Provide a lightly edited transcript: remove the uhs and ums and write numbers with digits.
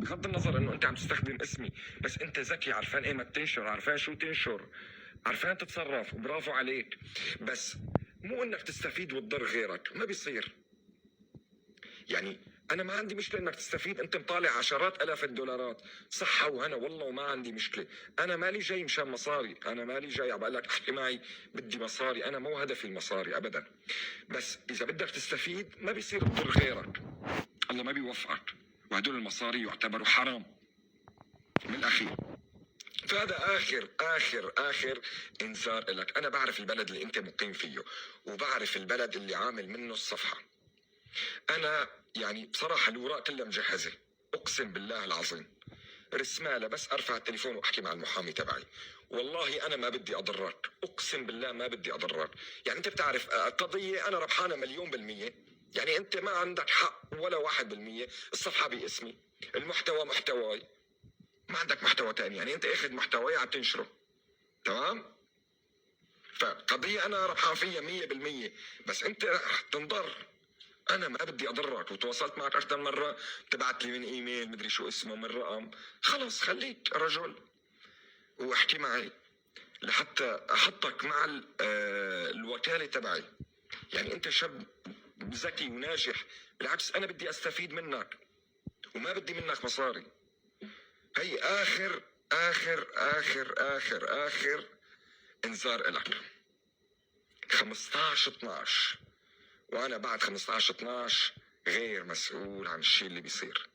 بغض النظر انه انت عم تستخدم اسمي، بس انت ذكي، عرفان ايه ما تنشر، عرفان شو تنشر، عرفان تتصرف، وبرافو عليك. بس مو انك تستفيد وتضر غيرك، ما بيصير. يعني انا ما عندي مشكله انك تستفيد، انت مطالع عشرات الاف الدولارات، صحه وهنا والله، وما عندي مشكله. انا مالي جاي مشان مصاري، انا مالي جاي عم بقول لك احكي معي بدي مصاري، انا مو هدفي المصاري ابدا. بس اذا بدك تستفيد ما بيصير تضر غيرك، الله ما بيوفقك، وهدول المصاري يعتبروا حرام من الاخير. فهذا اخر انذار لك. انا بعرف البلد اللي انت مقيم فيه، وبعرف البلد اللي عامل منه الصفحه. انا يعني بصراحه الاوراق كلها مجهزه، اقسم بالله العظيم، رسمالة بس ارفع التليفون واحكي مع المحامي تبعي. والله انا ما بدي اضرك، اقسم بالله ما بدي اضرك. يعني انت بتعرف قضية انا ربحانة 1,000,000%. يعني انت ما عندك حق ولا 1%. الصفحة باسمي، المحتوى محتواي، ما عندك محتوى تاني. يعني انت اخذ محتواي عم تنشره، تمام؟ فقضية انا ربحان فيها 100%، بس انت رح تنضر. انا ما بدي اضرك، وتواصلت معك اكثر مره، تبعت لي من ايميل مدري شو اسمه من رقم، خلص خليك رجل واحكي معي لحتى احطك مع الوكاله تبعي. يعني انت شاب ذكي وناجح، بالعكس انا بدي استفيد منك وما بدي منك مصاري. هي اخر انذار لك. 15/12، وانا بعد 15/12 غير مسؤول عن الشيء اللي بيصير.